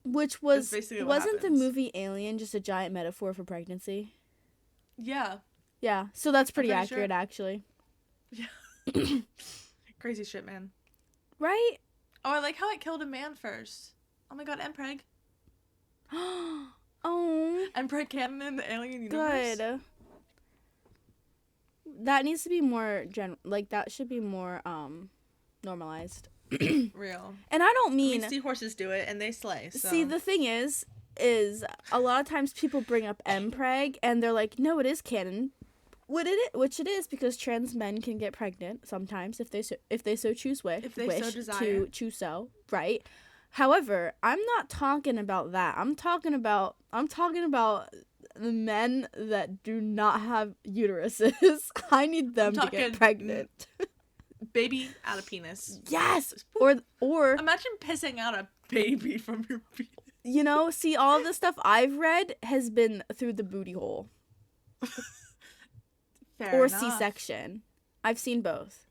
Which was, basically what wasn't happens. the movie Alien just a giant metaphor for pregnancy? Yeah. Yeah, so that's pretty pretty accurate, sure. actually. Yeah. Crazy shit, man. Right? Oh, I like how it killed a man first. Oh my god, Mpreg. Oh. Mpreg canon in the Alien universe. Good. That needs to be more that should be more normalized. Real. And I don't mean, seahorses do it and they slay. So. See, the thing is a lot of times people bring up mpreg and they're like, no, it is canon. Which it is, because trans men can get pregnant sometimes if they so choose to choose so, right? However, I'm not talking about that. I'm talking about the men that do not have uteruses. I need them to get pregnant. Baby out of penis. Yes. Or imagine pissing out a baby from your penis. You know, see, all the stuff I've read has been through the booty hole. Fair enough. C-section. I've seen both.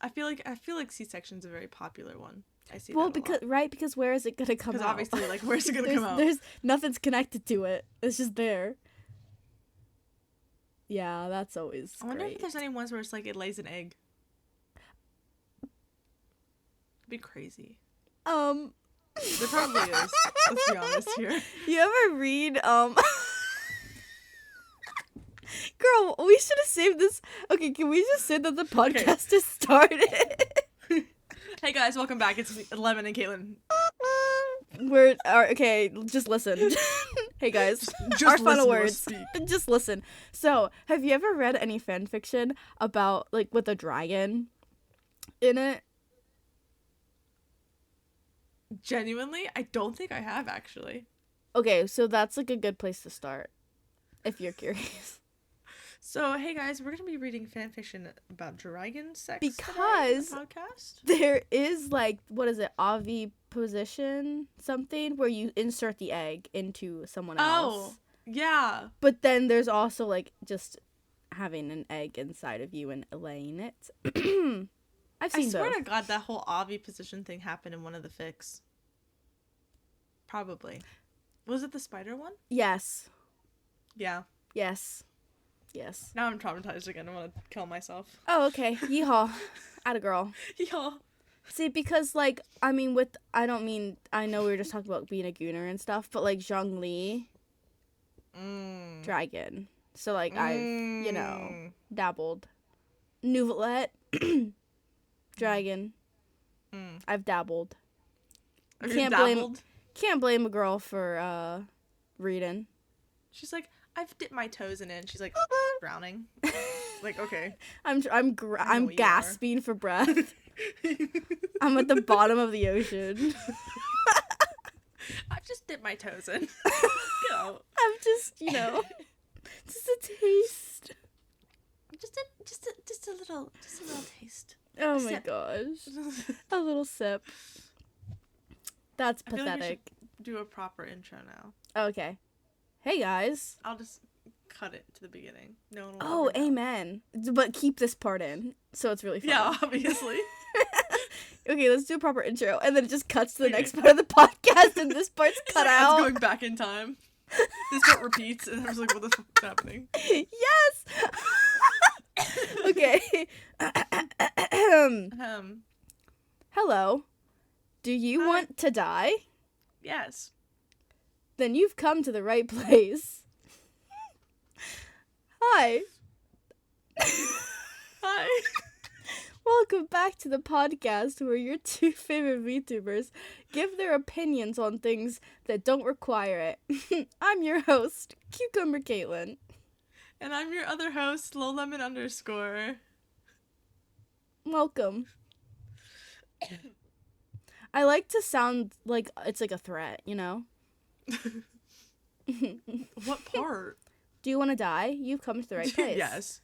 I feel like C-section's a very popular one. I see. Well, because where is it gonna come out? Because obviously, like, where's it gonna come out? There's nothing's connected to it. It's just there. Yeah, that's always. I wonder great. if there's any ones where it's like it lays an egg. It'd be crazy. There probably is. Let's be honest here. You ever read Girl, we should have saved this. Okay, can we just say that the podcast has started? Hey guys, welcome back. It's Lemon and Kaitlyn. Okay, just listen. Hey guys, just our final words. Speak. Just listen. So, have you ever read any fan fiction about, like, with a dragon in it? Genuinely, I don't think I have, actually. Okay, so that's, like, a good place to start, if you're curious. So, hey guys, we're gonna be reading fanfiction about dragon sex because today on the podcast. There is, like, what is it, oviposition something, where you insert the egg into someone else. Oh, yeah. But then there's also, like, just having an egg inside of you and laying it. I've seen I swear both. to God, that whole oviposition thing happened in one of the fics. Probably. Was it the spider one? Yes. Yeah. Yes. Now I'm traumatized again. I want to kill myself. Oh, okay. Yeehaw. Atta girl. Yeehaw. See, because, like, I mean, I know we were just talking about being a gooner and stuff, but, like, Zhongli, dragon. So, like, I've, dabbled. Nouvelette, dragon. I've dabbled. Can't blame a girl for, reading. She's like, I've dipped my toes in it, and she's like, drowning. Like, okay. I'm gasping for breath. I'm at the bottom of the ocean. I've just dipped my toes in. Go. I'm just, just a taste. Just a little taste. Oh my gosh. A little sip. That's pathetic. I feel like we should do a proper intro now. Okay. Hey guys. I'll just cut it to the beginning. No one will Oh, amen. But keep this part in, so it's really fun. Yeah, obviously. Okay, let's do a proper intro, and then it just cuts to the next part of the podcast, and this part's cut out. It's going back in time. This part repeats, and I was like, what the fuck is happening? Yes! Okay. Hello. Do you want to die? Yes. Then you've come to the right place. Hi. Hi. Welcome back to the podcast where your two favorite VTubers give their opinions on things that don't require it. I'm your host, Kucumberkaitlyn. And I'm your other host, lolLemon _ Welcome. I like to sound like it's like a threat, you know? What part? Do you want to die? You've come to the right place. Yes.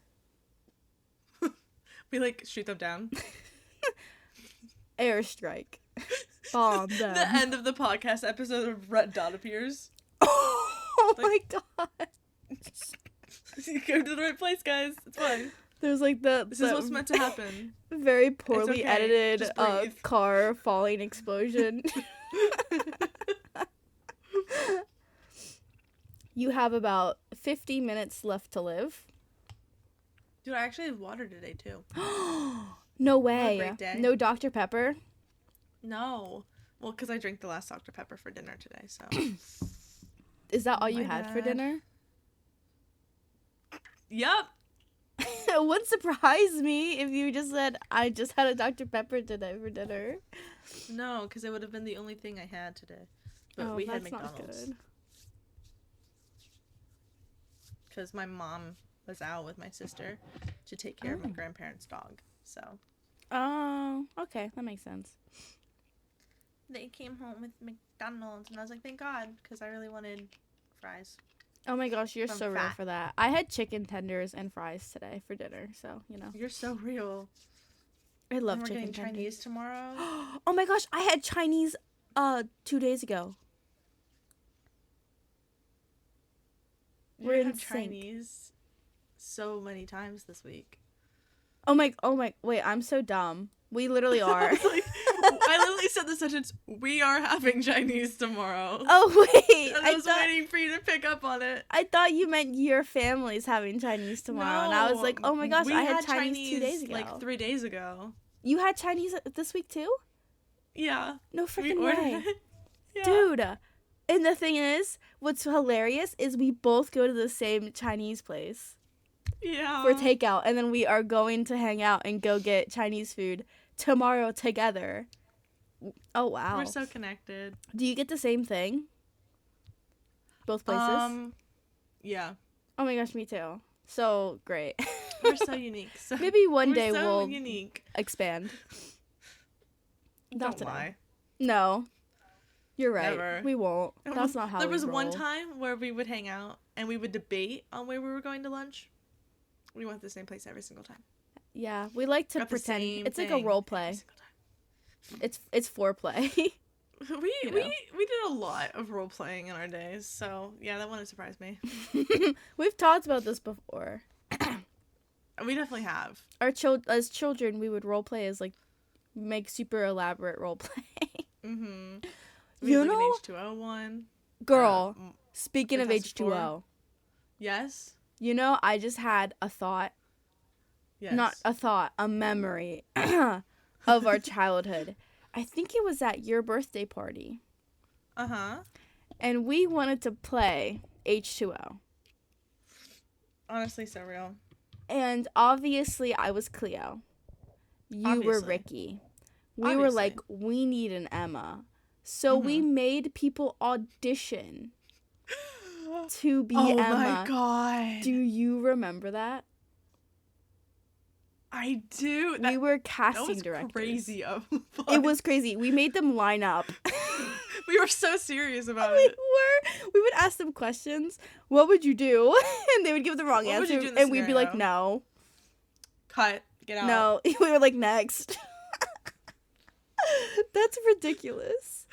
We, like, shoot them down. Airstrike. Bomb them. The end of the podcast episode of Red Dot appears. Oh my god. You came to the right place, guys. It's fine. There's like This is what's meant to happen. Very poorly okay. edited Just breathe. car falling explosion. You have about 50 minutes left to live. Dude, I actually had water today, too. No What a way. great day. No Dr. Pepper? No. Well, because I drank the last Dr. Pepper for dinner today, so. Is that all you My had for bad. dinner? Yup. It wouldn't surprise me if you just said, I just had a Dr. Pepper today for dinner. No, because it would have been the only thing I had today. But Oh, we had that's not McDonald's. good. Because my mom was out with my sister to take care of my grandparents' dog. So. Oh, okay. That makes sense. They came home with McDonald's, and I was like, thank God, because I really wanted fries. Oh my gosh, you're From so real Fat. for that. I had chicken tenders and fries today for dinner, so, you know. You're so real. I love And we're chicken getting tenders. Chinese tomorrow. Oh my gosh, I had Chinese 2 days ago. We're We're gonna in have sync. Chinese so many times this week. Oh my, wait, I'm so dumb. We literally are. I literally said the sentence, we are having Chinese tomorrow. Oh wait, And I was waiting for you to pick up on it. I thought you meant your family's having Chinese tomorrow, and I was like, oh my gosh, we I had Chinese 2 days ago. like 3 days ago. You had Chinese this week too? Yeah. No We freaking ordered way. it. Yeah. Dude. And the thing is, what's hilarious is we both go to the same Chinese place Yeah. for takeout, and then we are going to hang out and go get Chinese food tomorrow together. Oh, wow. We're so connected. Do you get the same thing? Both places? Yeah. Oh my gosh, me too. So great. We're so unique. So, Maybe one we're day so we'll unique. expand. Not Don't today. lie. No. You're right. Never. We won't. That's not how There we was one roll. time where we would hang out and we would debate on where we were going to lunch. We went to the same place every single time. Yeah, we like to Got the pretend. same It's like a thing role every play. single time. It's foreplay. We You we know. we did a lot of role playing in our days, so yeah, that wouldn't surprise me. We've talked about this before. We definitely have. As children, we would role play as like make super elaborate role play. Mm-hmm. You Like know, an H2O one. girl. Speaking of Fantastic Four. H2O, Yes. you know, I just had a thought. Yes. Not a thought, a memory of our childhood. I think it was at your birthday party, Uh-huh. and we wanted to play H2O. Honestly, so real. And obviously, I was Cleo. You were Obviously. Ricky. We were like, we need an Emma. So we made people audition to be Oh Emma. my god. Do you remember that? I do. We were That casting was directors. crazy of It was crazy. We made them line up. We were so serious about we it. We would ask them questions. What would you do? And they would give the wrong What would you answer. do in this And we'd be like, scenario? no. Cut. Get out. No. We were like, next. That's ridiculous.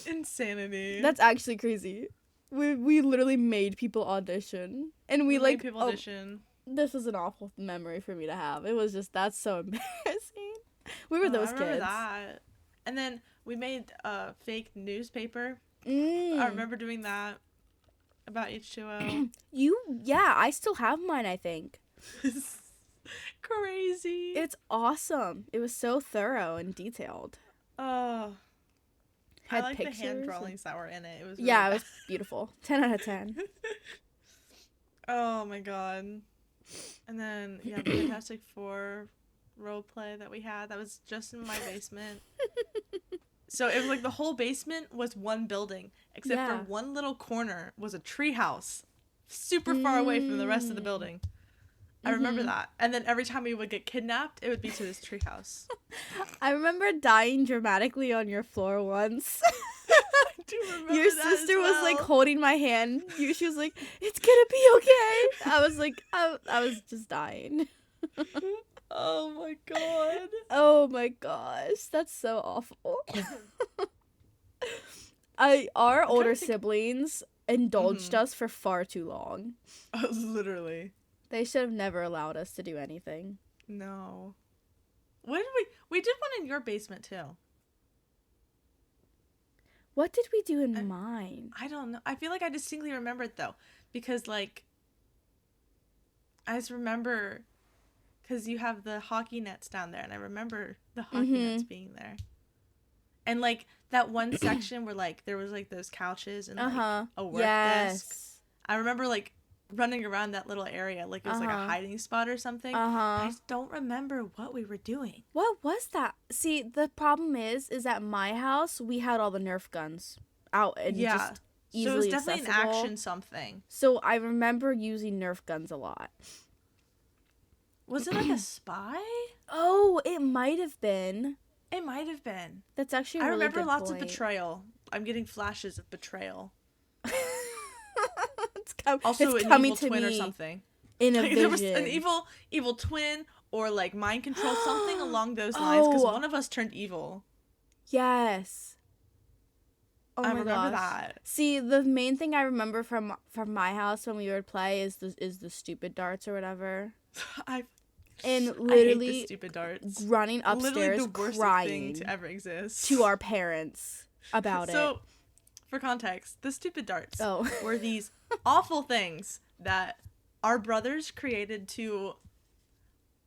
Insanity. That's actually crazy. We literally made people audition. And we like made people audition. This was an awful memory for me to have. It was just, that's so embarrassing. We were those I remember kids. that. And then we made a fake newspaper. Mm. I remember doing that about H2O. Yeah, I still have mine, I think. Crazy. It's awesome. It was so thorough and detailed. Oh. I Had like the pictures hand and- drawings that were in it. It was really Yeah, it bad. was beautiful. 10 out of 10. Oh my god. And then, yeah, the Fantastic Four role play that we had, that was just in my basement. So it was like the whole basement was one building, except Yeah. for one little corner was a tree house, super far away from the rest of the building. I remember that. And then every time we would get kidnapped, it would be to this tree house. I remember dying dramatically on your floor once. I do remember Your that sister as was like well. holding my hand. She was like, "It's gonna be okay." I was like, I was just dying. Oh my god. Oh my gosh, that's so awful. Our trying older to think- we indulged us for far too long. Literally. They should have never allowed us to do anything. No. What did we did one in your basement too. What did we do in mine? I don't know. I feel like I distinctly remember it though, because like I just remember because you have the hockey nets down there, and I remember the hockey nets being there. And like that one section where like there was like those couches and like a work desk. I remember like running around that little area like it was like a hiding spot or something. I just don't remember what we were doing. What was that? See, the problem is at my house we had all the Nerf guns out and just easily so it was definitely accessible. an action something. So I remember using Nerf guns a lot. Was it like a spy? Oh, it might have been. It might have been. That's actually a really I remember good lots point. of betrayal. I'm getting flashes of betrayal. Also, it's an coming evil to twin me or something. In a like, vision. There was an evil twin or like mind control, something along those lines. Because one of us turned evil. Yes. Oh I my remember gosh. that. See, the main thing I remember from my house when we would play is the stupid darts or whatever. And literally I hate the stupid darts. Running upstairs literally the worst crying thing to ever exist to our parents about it. So, for context, the stupid darts were these awful things that our brothers created to,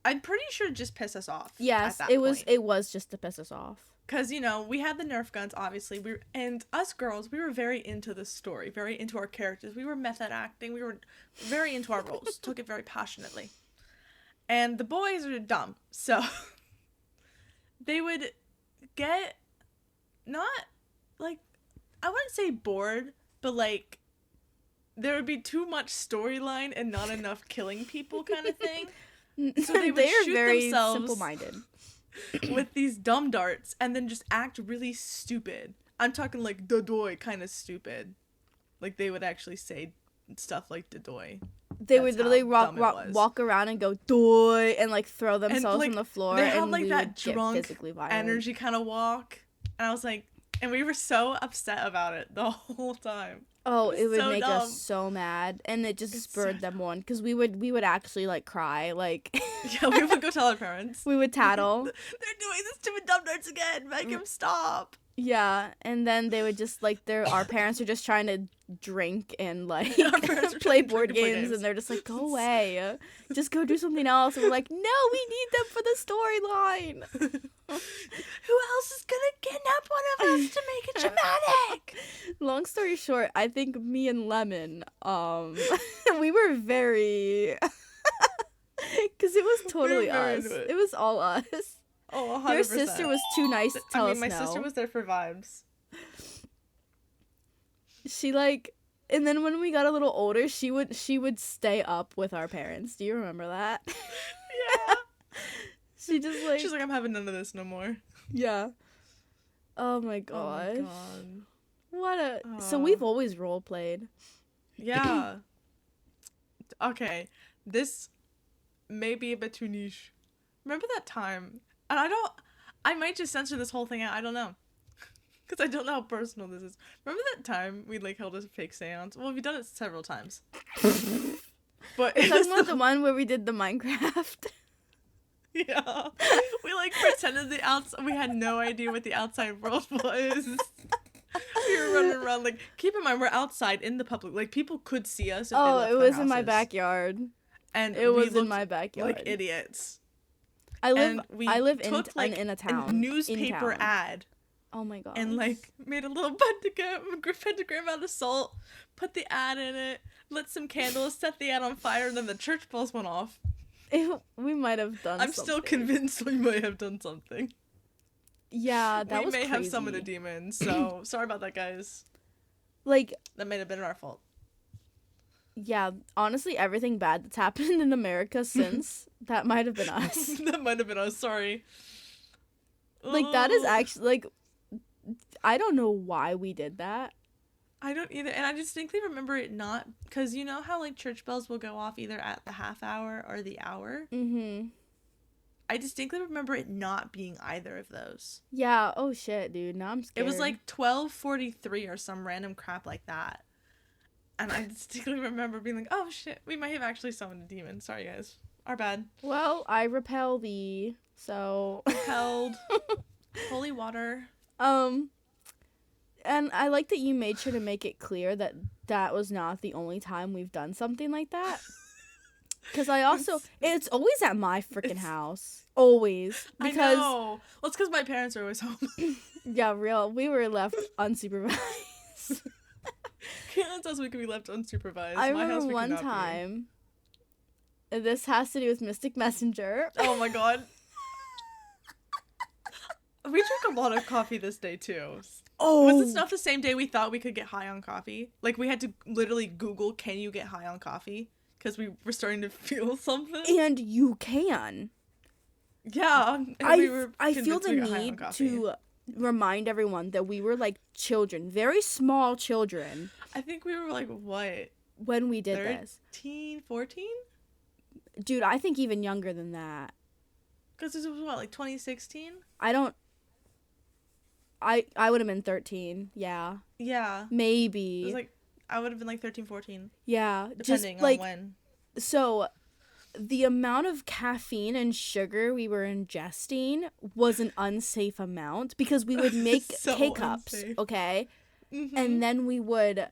I'm pretty sure, just piss us off. Yes, it was just to piss us off. Because, you know, we had the Nerf guns, obviously. And us girls, we were very into the story, very into our characters. We were method acting. We were very into our roles. Took it very passionately. And the boys are dumb. So they would get not, like, I wouldn't say bored, but, like, there would be too much storyline and not enough killing people kind of thing. So they would shoot very themselves simple-minded with these dumb darts and then just act really stupid. I'm talking like "dadoy" kind of stupid. Like they would actually say stuff like "dadoy." They would literally walk around and go "doy" and like throw themselves on the floor. They had and like we that would get drunk physically violent. energy kind of walk, and I was like, and we were so upset about it the whole time. Oh, it would so make dumb. us so mad, and it just spurred them on because we would actually like cry, like yeah, we would go tell our parents. We would tattle. They're doing the stupid dumb darts again. Make him stop. Yeah, and then they would just like our parents are just trying to drink and like play board games, and they're just like, go away, just go do something else. And we're like, no, we need them for the storyline. Who else is gonna kidnap one of us to make it dramatic? Long story short, I think me and Lemon, we were very, because it was totally us. It was all us. Oh, 100%. Your sister was too nice to tell us no. My sister was there for vibes. She like, and then when we got a little older, she would stay up with our parents. Do you remember that? Yeah. She's like, I'm having none of this no more. Yeah. Oh my gosh. Oh my god. What a. So we've always role played. Yeah. Okay. This may be a bit too niche. Remember that time? And I might just censor this whole thing out. I don't know. Because I don't know how personal this is. Remember that time we like held a fake seance? Well, we've done it several times. But You're talking about the one where we did the Minecraft? Yeah. We like pretended we had no idea what the outside world was. We were running around like, keep in mind we're outside in the public. Like people could see us if they left it was their in my houses. backyard. And it was in my backyard. Like idiots. I live in a town. A newspaper ad. Oh my god. And like made a little pentagram out of salt, put the ad in it, lit some candles, set the ad on fire, and then the church bells went off. We might have done I'm still convinced we may have done something. Yeah, that was crazy. We may have crazy. summoned a demon, so sorry about that, guys. Like, that may have been our fault. Yeah, honestly, everything bad that's happened in America since, that might have been us. That might have been us, sorry. Like, that is actually, like, I don't know why we did that. I don't either, and I distinctly remember it not, because you know how, like, church bells will go off either at the half hour or the hour? Mm-hmm. I distinctly remember it not being either of those. Yeah, oh shit, dude, now I'm scared. It was, like, 12:43 or some random crap like that. And I distinctly remember being like, oh shit, we might have actually summoned a demon. Sorry, guys. Our bad. Well, I repel thee, so... Repelled. Holy water. And I like that you made sure to make it clear that that was not the only time we've done something like that. Because I also, it's always at my freaking house. Always. Because, I know. Well, it's because my parents are always home. yeah, we were left unsupervised. Kaitlyn's house we could be left unsupervised. I My house remember we one could not time, this has to do with Mystic Messenger. be. Oh my god. We drank a lot of coffee this day too. Oh. Was this not the same day we thought we could get high on coffee? Like, we had to literally Google, can you get high on coffee? Because we were starting to feel something. And you can. Yeah. And I feel the need to remind everyone that we were like children, very small children. I think we were like, what? When we did this. 13, 14? Dude, I think even younger than that. Because this was what, like 2016? I would have been 13. Yeah. Yeah. Maybe. It was like, I would have been like 13, 14. Yeah. Depending just, like, on when. So, the amount of caffeine and sugar we were ingesting was an unsafe amount because we would make So K-cups, unsafe. okay? Mm-hmm. And then we would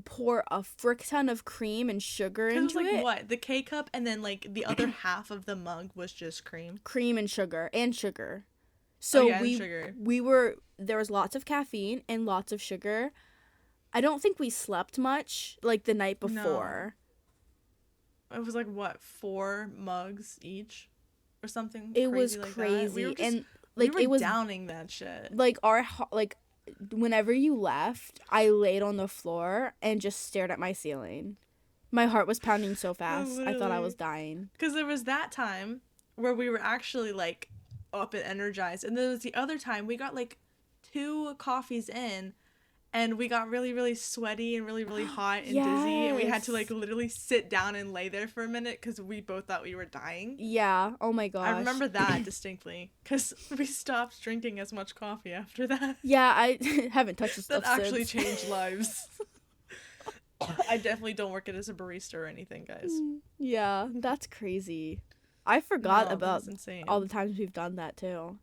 pour a frick ton of cream and sugar into it was like it. what? The K-cup and then like the other half of the mug was just cream. Cream and sugar. So and sugar. There was lots of caffeine and lots of sugar. I don't think we slept much like the night before. No. It was like what, 4 mugs each or something. It was like crazy. That. And like we it was downing that shit. Like whenever you left, I laid on the floor and just stared at my ceiling. My heart was pounding so fast. I thought I was dying. Because there was that time where we were actually like up and energized, and there was the other time we got like 2 coffees in and we got really, really sweaty and really, really hot and dizzy, and we had to like literally sit down and lay there for a minute because we both thought we were dying. Yeah. Oh my gosh. I remember that distinctly because we stopped drinking as much coffee after that. Yeah, I haven't touched this stuff That actually since. changed lives. I definitely don't work it as a barista or anything, guys. Yeah, that's crazy. I forgot about insane. all the times we've done that too.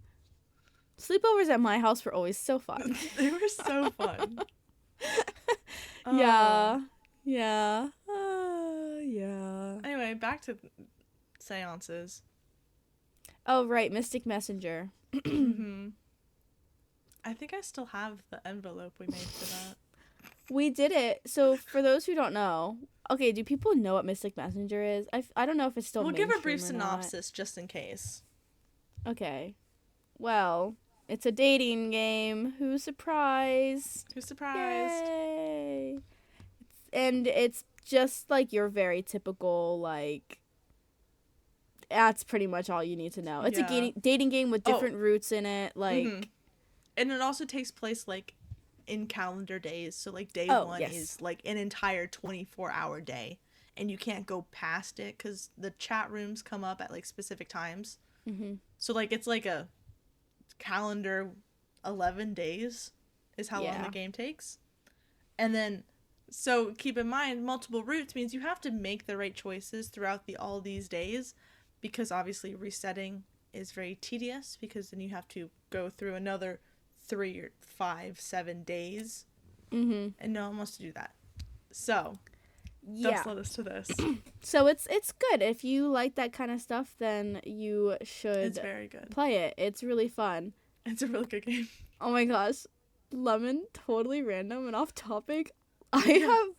Sleepovers at my house were always so fun. They were so fun. Yeah. Yeah. Anyway, back to seances. Oh, right. Mystic Messenger. Mm-hmm. I think I still have the envelope we made for that. We did it. So, for those who don't know, okay, do people know what Mystic Messenger is? I don't know if it's still We'll give a brief mainstream or not. synopsis just in case. Okay. Well, it's a dating game. Who's surprised? Who's surprised? Yay! And it's just like your very typical, like, that's pretty much all you need to know. It's a dating game with different routes in it. Like, and it also takes place like in calendar days. So like day 1 is like an entire 24-hour day, and you can't go past it because the chat rooms come up at like specific times. So like it's like a calendar 11 days is how long the game takes. And then so keep in mind, multiple routes means you have to make the right choices throughout all these days, because obviously resetting is very tedious, because then you have to go through another 3 or 5, 7 days. And no one wants to do that. So that's led us to this. So it's good. If you like that kind of stuff, then you should It's very good. play it. It's really fun. It's a really good game. Oh my gosh. Lemon, totally random and off topic. I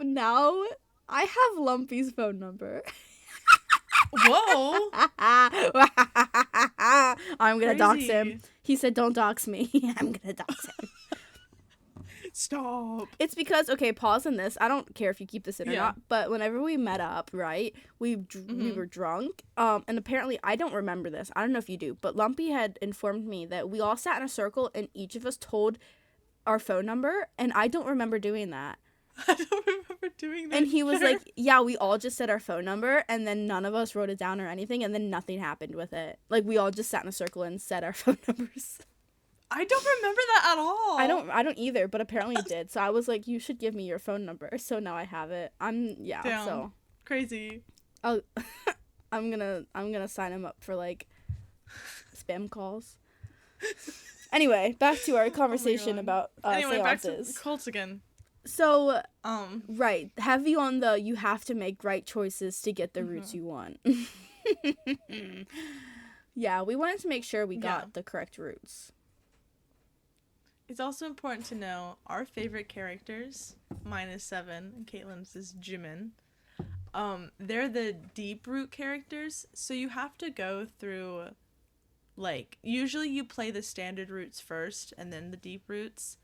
have Lumpy's phone number. Whoa. I'm gonna dox him. He said don't dox me. I'm gonna dox him. Stop. It's because, okay, pause on this. I don't care if you keep this in or not, but whenever we met up, right, we were drunk, and apparently, I don't remember this. I don't know if you do, but Lumpy had informed me that we all sat in a circle and each of us told our phone number, and I don't remember doing that. I don't remember doing that. And he was like, yeah, we all just said our phone number, and then none of us wrote it down or anything, and then nothing happened with it. Like, we all just sat in a circle and said our phone numbers. I don't remember that at all. I don't either, but apparently it did. So I was like, you should give me your phone number. So now I have it. Damn. So crazy. I'm gonna sign him up for like spam calls. Anyway, back to our conversation about anyway, seances. back to cults again. So, right, heavy on the you have to make right choices to get the roots you want. Yeah, we wanted to make sure we got the correct roots. It's also important to know our favorite characters, mine is 7, and Kaitlyn's is Jimin. They're the deep root characters, so you have to go through, like, usually you play the standard roots first and then the deep roots.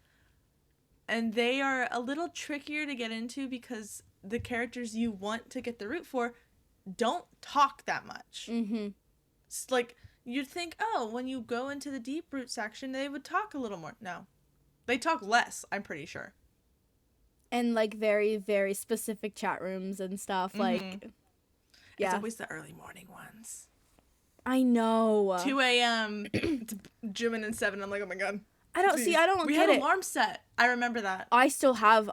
And they are a little trickier to get into because the characters you want to get the root for don't talk that much. Mm-hmm. It's like, you'd think, oh, when you go into the deep root section, they would talk a little more. No. They talk less, I'm pretty sure. And, like, very, very specific chat rooms and stuff. Like, It's always the early morning ones. I know. 2 a.m. Jimin and 7. I'm like, oh my god. I don't get it. We had alarm set. I remember that. I still have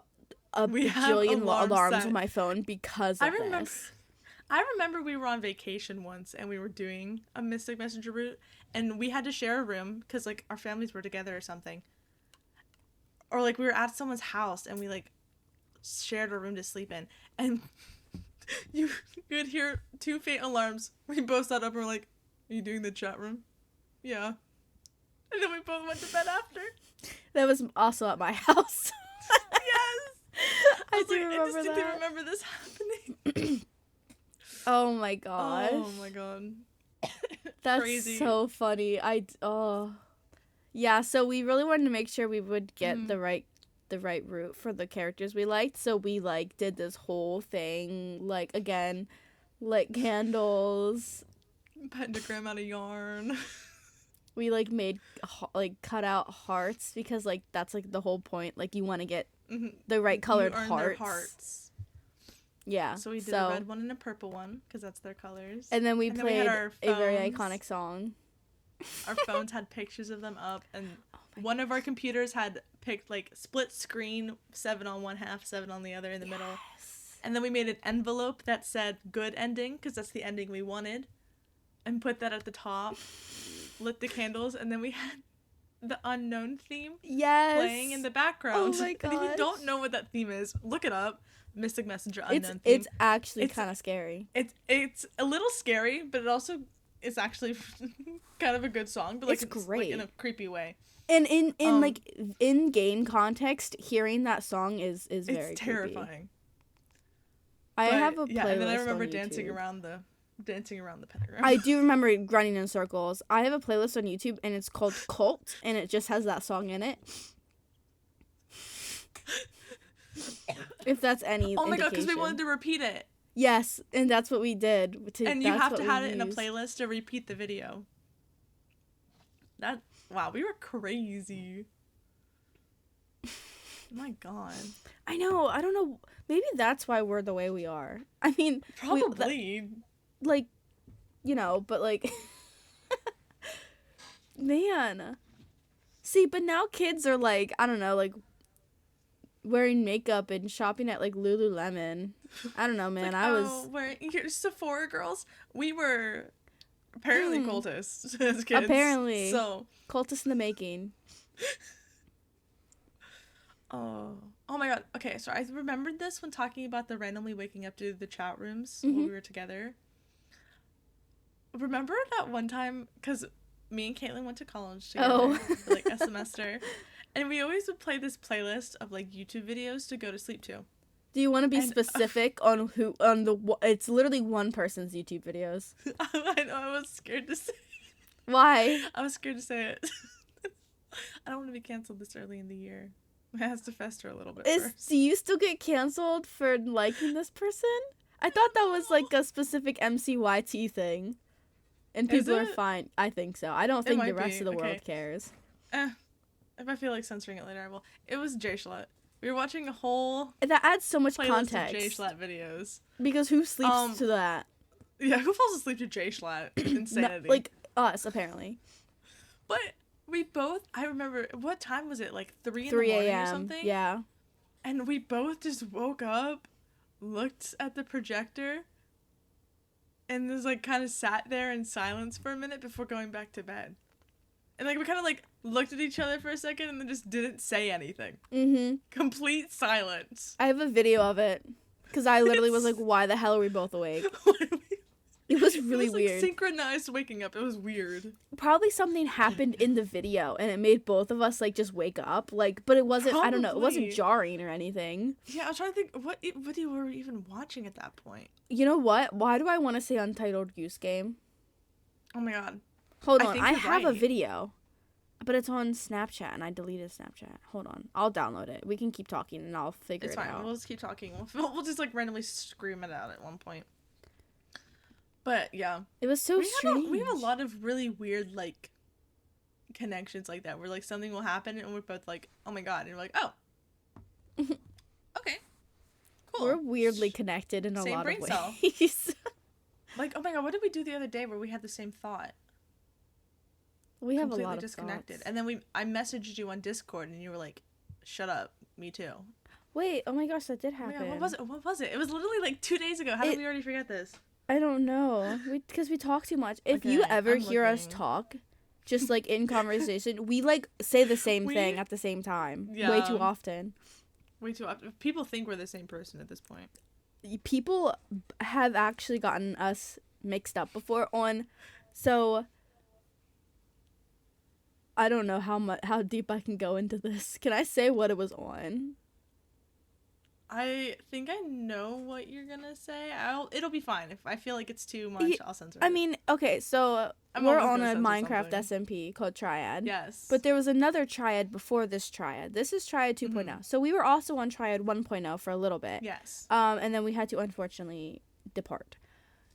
a bajillion alarms on my phone because of this. I remember we were on vacation once and we were doing a Mystic Messenger route and we had to share a room because, like, our families were together or something. Or, like, we were at someone's house and we, like, shared a room to sleep in. And you could hear 2 faint alarms. We both sat up and were like, are you doing the chat room? Yeah. And then we both went to bed after. That was also at my house. Yes! I distinctly remember this happening. Oh my gosh. Oh my god. That's crazy. So funny. Yeah, so we really wanted to make sure we would get the right route for the characters we liked. So we, like, did this whole thing, like, again, like, candles. Pentagram out of yarn. We, like, made, like, cut out hearts because, like, that's, like, the whole point. Like, you want to get the right colored hearts. Yeah. So we did a red one and a purple one because that's their colors. And then we played a very iconic song. Our phones had pictures of them up, and one of our computers had picked, like, split screen, 7 on one half, 7 on the other in the middle. And then we made an envelope that said good ending because that's the ending we wanted, and put that at the top. Lit the candles, and then we had the unknown theme playing in the background. Oh my gosh. And if you don't know what that theme is, look it up. Mystic Messenger unknown theme. It's actually kind of scary. It's a little scary, but it also is actually kind of a good song, but, like, it's great, like, in a creepy way. And in like in game context, hearing that song is very terrifying. Creepy. I have a playlist. Yeah, and then I remember on dancing YouTube. around the pentagram. I do remember running in circles. I have a playlist on YouTube and it's called Cult, and it just has that song in it. If that's any oh my god, indication. because we wanted to repeat it. Yes, and that's what we did. And you have to have it in a playlist to repeat the video. Wow, we were crazy. Oh my god. I know. I don't know. Maybe that's why we're the way we are. I mean, probably. Like, you know, but, like, man. See, but now kids are, like, I don't know, like, wearing makeup and shopping at, like, lolLemon. I don't know, man. Like, wearing Sephora girls. We were apparently cultists as kids. Apparently. So. Cultists in the making. Oh my god. Okay, so I remembered this when talking about the randomly waking up to the chat rooms when we were together. Remember that one time, because me and Kaitlyn went to college together for, like, a semester, and we always would play this playlist of, like, YouTube videos to go to sleep to. Do you want to be specific on it's literally one person's YouTube videos. I know, I was scared to say it. Why? I was scared to say it. I don't want to be canceled this early in the year. It has to fester a little bit first. Do you still get canceled for liking this person? I thought that was, like, a specific MCYT thing. And people are fine. I think so. I don't think the rest of the world cares. If I feel like censoring it later, I will. It was Jay Schlatt. We were watching a whole that adds so much playlist context. of Jay Schlatt videos. Because who sleeps to that? Yeah, who falls asleep to Jay Schlatt? Insanity. Like us, apparently. But we both, I remember, what time was it? Like 3 3 in the morning or something? Yeah. And we both just woke up, looked at the projector, and just, like, kind of sat there in silence for a minute before going back to bed. And, like, we kind of, like, looked at each other for a second and then just didn't say anything. Mm-hmm. Complete silence. I have a video of it. Because I literally was like, why the hell are we both awake? It was really weird. Like, synchronized waking up. It was weird. Probably something happened in the video, and it made both of us, like, just wake up. Like, but it wasn't, I don't know, it wasn't jarring or anything. Yeah, I was trying to think, what you were even watching at that point? You know what? Why do I want to say Untitled Goose Game? Oh my god. Hold on, I have a video. But it's on Snapchat, and I deleted Snapchat. Hold on. I'll download it. We can keep talking, and I'll figure it out. It's fine. We'll just keep talking. We'll just, like, randomly scream it out at one point. But, yeah. It was so strange. We have a lot of really weird, like, connections like that, where, like, something will happen, and we're both like, oh my god. And you're like, oh. Okay. Cool. We're weirdly connected in a lot of ways. Like, oh my god, what did we do the other day where we had the same thought? We have a lot of disconnected. thoughts. And then I messaged you on Discord, and you were like, shut up, me too. Wait, oh my gosh, that did happen. Oh my god, what was it? It was literally like 2 days ago. How did we already forget this? I don't know. Because we talk too much. If you ever hear us talk, just like in conversation, we like say the same thing at the same time. Yeah. Way too often. Way too often. People think we're the same person at this point. People have actually gotten us mixed up before so I don't know how deep I can go into this. Can I say what it was on? I think I know what you're gonna say. It'll be fine. If I feel like it's too much, I'll censor it. I mean, okay, so we're on a Minecraft SMP called Triad. Yes. But there was another Triad before this Triad. This is Triad 2.0. Mm-hmm. So we were also on Triad 1.0 for a little bit. Yes. And then we had to unfortunately depart.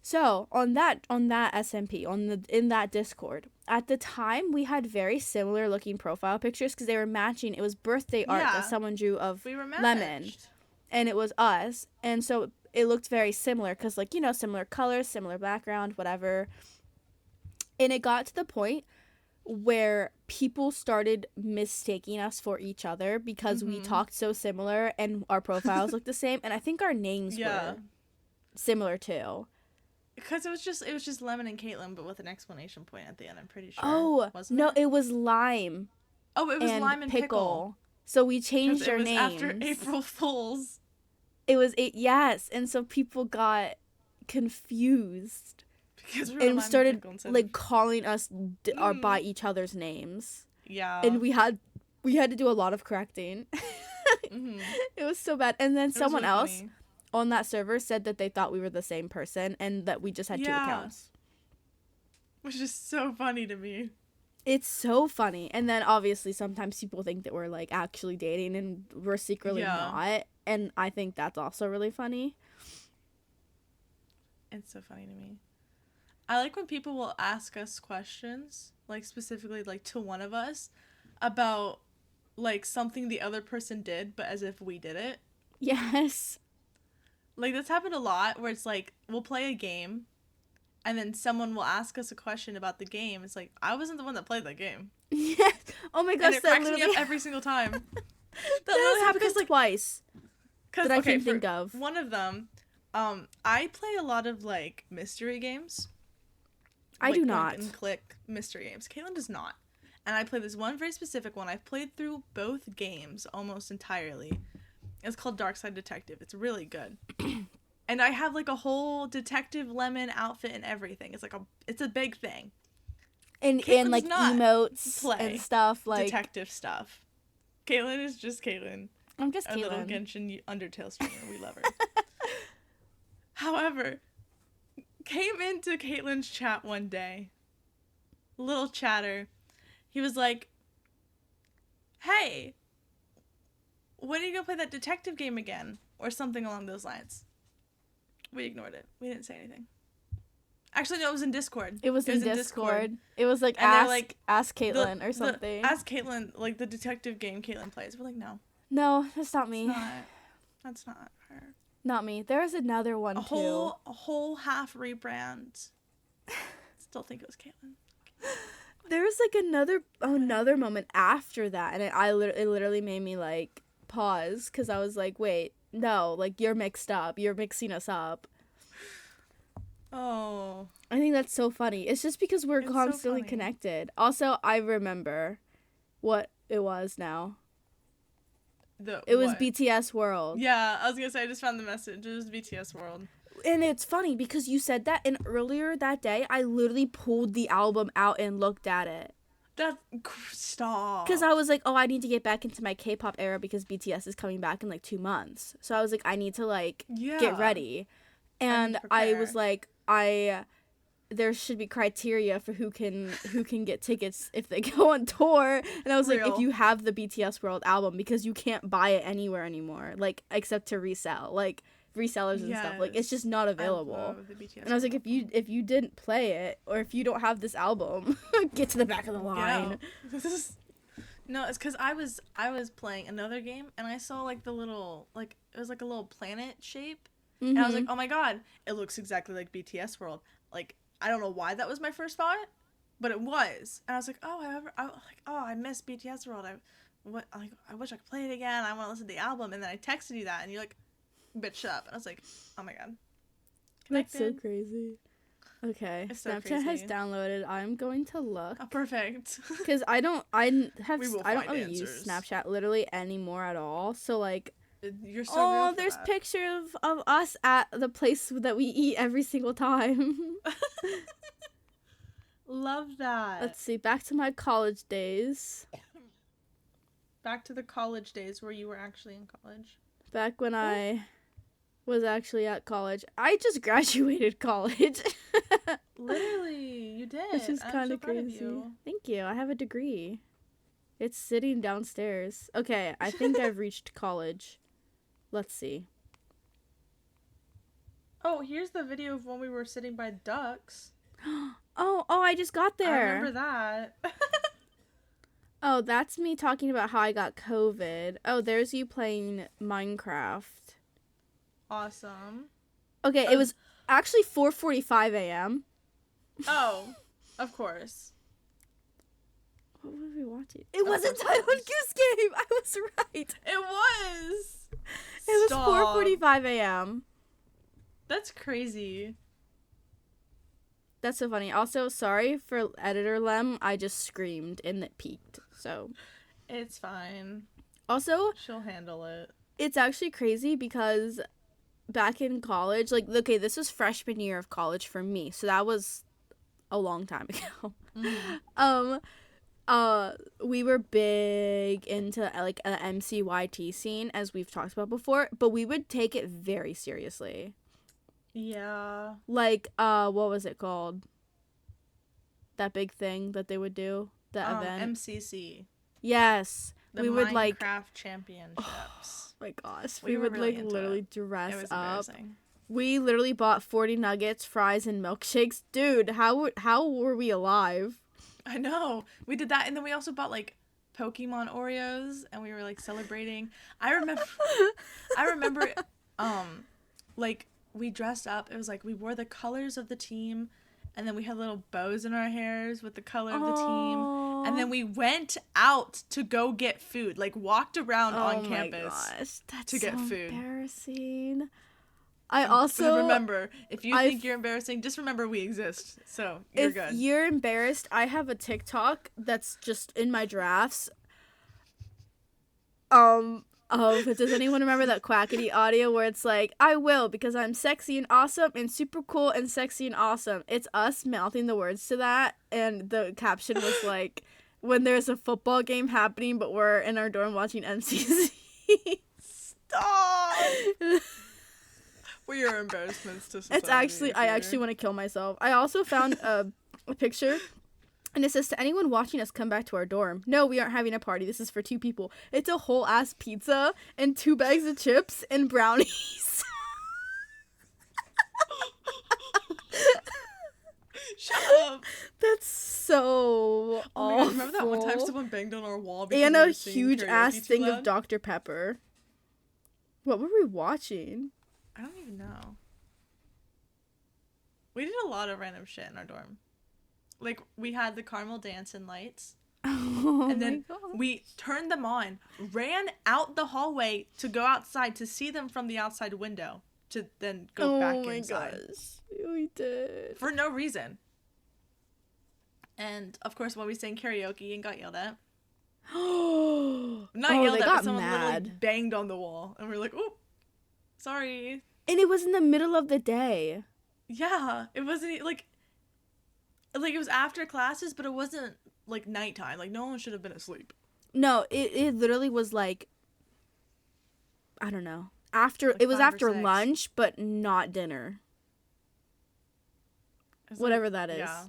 So on that SMP, in that Discord, at the time we had very similar looking profile pictures because they were matching. It was birthday art that someone drew of Lemon, and it was us, and so it looked very similar because, like, you know, similar colors, similar background, whatever. And it got to the point where people started mistaking us for each other because we talked so similar and our profiles looked the same, and I think our names were similar too. Because it was just Lemon and Kaitlyn, but with an exclamation point at the end, I'm pretty sure. Oh, no, it was Lime. Oh, it was Lime and Pickle. So we changed our names. After April Fools. It was yes, and so people got confused. Because and started like calling us by each other's names. Yeah. And we had to do a lot of correcting. It was so bad. And then someone else funny. On that server said that they thought we were the same person and that we just had 2 accounts. Which is so funny to me. It's so funny. And then obviously sometimes people think that we're like actually dating and we're secretly not. And I think that's also really funny. It's so funny to me. I like when people will ask us questions, like specifically like to one of us, about like something the other person did, but as if we did it. Yes. Like, that's happened a lot, where it's like, we'll play a game, and then someone will ask us a question about the game. It's like, I wasn't the one that played that game. Yes. Oh my gosh, and it cracks me up every single time. that has happened like twice. That I can think of. One of them, I play a lot of, like, mystery games. I do not. And click mystery games. Kaitlyn does not. And I play this one very specific one. I've played through both games almost entirely. It's called Dark Side Detective. It's really good. And I have, like, a whole Detective Lemon outfit and everything. It's a big thing. And like, emotes and stuff, like... detective stuff. Kaitlyn is just Kaitlyn. I'm just Kaitlyn. A little Genshin Undertale streamer. We love her. However, came into Kaitlyn's chat one day. Little chatter. He was like, hey... when are you going to play that detective game again? Or something along those lines. We ignored it. We didn't say anything. Actually, no, it was in Discord. It was in Discord. It was like, ask Kaitlyn or something. Ask Kaitlyn, like the detective game Kaitlyn plays. We're like, no. No, that's not me. That's not her. Not me. There was another one, too. A whole half rebrand. Still think it was Kaitlyn. There was like another moment after that, and it literally made me like pause because I was like, wait, no, like you're mixed up. You're mixing us up. Oh. I think that's so funny. It's just because we're It's so constantly funny. connected. Also, I remember what it was now. It was What? BTS World. Yeah, I was gonna say I just found the message. It was BTS World. And it's funny because you said that, and earlier that day, I literally pulled the album out and looked at it. Stop. Because I was like, oh, I need to get back into my K-pop era because BTS is coming back in like 2 months. So I was like, I need to like get ready. And I was like, there should be criteria for who can get tickets if they go on tour. And I was like, if you have the BTS World album, because you can't buy it anywhere anymore, like except to resell, like resellers and stuff. Like it's just not available. And I was like, if you didn't play it, or if you don't have this album, get to the back of the line. No, it's because I was playing another game and I saw like the little, like it was like a little planet shape, and I was like, oh my god, it looks exactly like BTS World. Like, I don't know why that was my first thought, but it was. And I was like, I miss BTS World. I wish I could play it again. I want to listen to the album. And then I texted you that, and you're like, bitch, shut up. And I was like, oh my god. Connected. That's so crazy. Okay, so Snapchat has downloaded. I'm going to look. Oh, perfect. Because I don't really use Snapchat literally anymore at all. So like, you're so real for there's that. picture of us at the place that we eat every single time. Love that. Let's see, back to my college days. Back to the college days where you were actually in college. Back when I was actually at college. I just graduated college. Literally, you did. Which is kind of crazy. Thank you. I have a degree. It's sitting downstairs. Okay, I think I've reached college. Let's see. Oh, here's the video of when we were sitting by ducks. Oh, I just got there. I remember that. Oh, that's me talking about how I got COVID. Oh, there's you playing Minecraft. Awesome. Okay, it was actually 4:45 a.m. Oh, of course. What were we watching? It wasn't Taiwan Goose Game. I was right. It was. It was 4:45 a.m. That's crazy. That's so funny. Also, sorry for editor Lem. I just screamed and it peaked. So it's fine. Also, she'll handle it. It's actually crazy because back in college, like, okay, this was freshman year of college for me, so that was a long time ago. We were big into like an MCYT scene, as we've talked about before, but we would take it very seriously. Yeah. Like, what was it called? That big thing that they would do, that event. MCC. Yes. The we would like Minecraft Championships. Oh my gosh. We would really like literally dress it was up. embarrassing. We literally bought 40 nuggets, fries, and milkshakes. Dude, how were we alive? I know. We did that, and then we also bought like Pokemon Oreos, and we were like celebrating. I remember like we dressed up. It was like we wore the colors of the team, and then we had little bows in our hairs with the color of the team. And then we went out to go get food, like walked around on campus to get food. Embarrassing. I also remember, if you think you're embarrassing, just remember we exist. So you're good. If you're embarrassed, I have a TikTok that's just in my drafts. Does anyone remember that Quackity audio where it's like, I will because I'm sexy and awesome and super cool and sexy and awesome. It's us mouthing the words to that, and the caption was like, when there's a football game happening but we're in our dorm watching MCC. Stop! We are embarrassments to society. It's actually, I actually want to kill myself. I also found a picture, and it says, to anyone watching us, come back to our dorm. No, we aren't having a party. This is for 2 people. It's a whole ass pizza and 2 bags of chips and brownies. Shut up. That's so awful. Remember that one time someone banged on our wall because and we a were singing huge ass too thing loud? of Dr. Pepper. What were we watching? I don't even know. We did a lot of random shit in our dorm. Like, we had the caramel dance and lights. And then we turned them on, ran out the hallway to go outside to see them from the outside window. to then go back inside. Oh my gosh. We did. For no reason. And, of course, while we sang karaoke and got yelled at. Not yelled at, but someone literally banged on the wall. And we were like, oh, sorry. And it was in the middle of the day. Yeah. It wasn't, like, it was after classes, but it wasn't, like, nighttime. Like, no one should have been asleep. No, it literally was, like, I don't know. It was after lunch, but not dinner. Whatever that is. Yeah.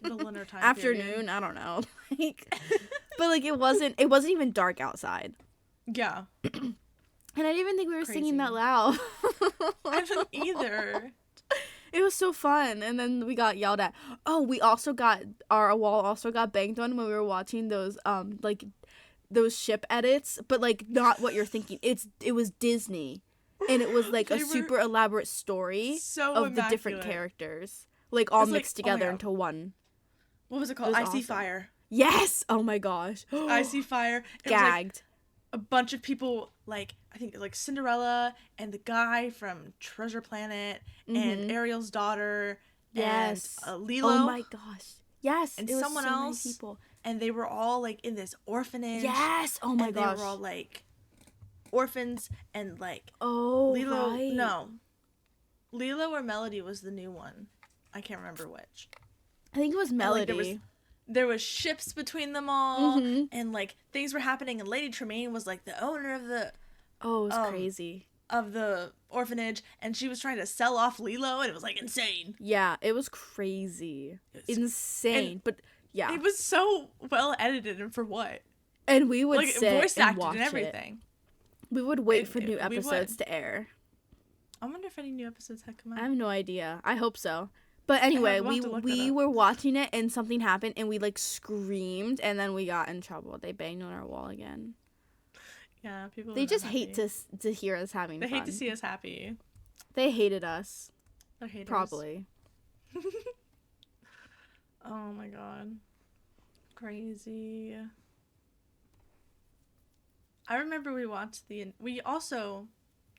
The winter time afternoon, period. I don't know. But like it wasn't even dark outside. Yeah. And I didn't even think we were singing that loud. I didn't either. It was so fun, and then we got yelled at. Oh, our wall also got banged on when we were watching those like those ship edits, but like not what you're thinking. It was Disney, and it was like a super elaborate story of the different characters, like all mixed together into one. What was it called? I See Fire. Yes. Oh my gosh. I See Fire. It Gagged. Was, like, a bunch of people, like, I think, like, Cinderella and the guy from Treasure Planet and Ariel's daughter. Yes. And Lilo. Oh my gosh. Yes. And it was someone so else. many people. And they were all, like, in this orphanage. Yes. Oh my gosh. They were all, like, orphans and, like, oh, Lilo. right. No. Lilo or Melody was the new one. I can't remember which. I think it was Melody. And, like, there was ships between them all, and like things were happening, and Lady Tremaine was like the owner of the it was crazy of the orphanage, and she was trying to sell off Lilo, and it was like insane. Yeah, it was crazy. Insane. But yeah, it was so well edited, and for what? And we would like sit voice and acted watch and everything. We would wait for new episodes to air. I wonder if any new episodes had come out. I have no idea. I hope so. But anyway, we were watching it and something happened and we like screamed and then we got in trouble. They banged on our wall again. Yeah, people. They just hate to hear us having fun. They hate to see us happy. They hated us. They're haters. Probably. Oh my god. Crazy. I remember we also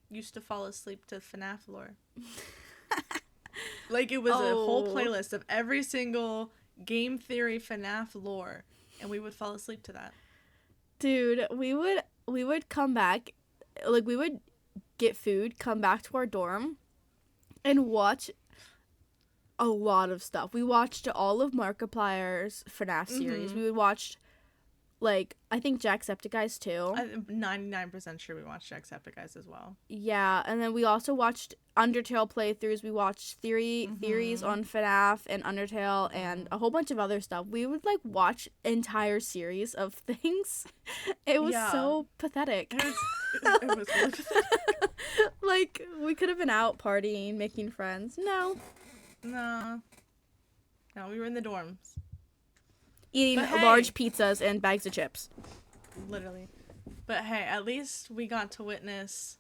used to fall asleep to FNAF lore. Like, it was a whole playlist of every single game theory FNAF lore, and we would fall asleep to that. Dude, we would come back, like, we would get food, come back to our dorm, and watch a lot of stuff. We watched all of Markiplier's FNAF series. We would watch, like, I think Jacksepticeye's too. I'm 99% sure we watched Jacksepticeye as well. Yeah, and then we also watched Undertale playthroughs. We watched theories on FNAF and Undertale and a whole bunch of other stuff. We would, like, watch entire series of things. It was so pathetic. It was really pathetic. Like, we could have been out partying, making friends. No, we were in the dorms. Eating large pizzas and bags of chips. Literally. But hey, at least we got to witness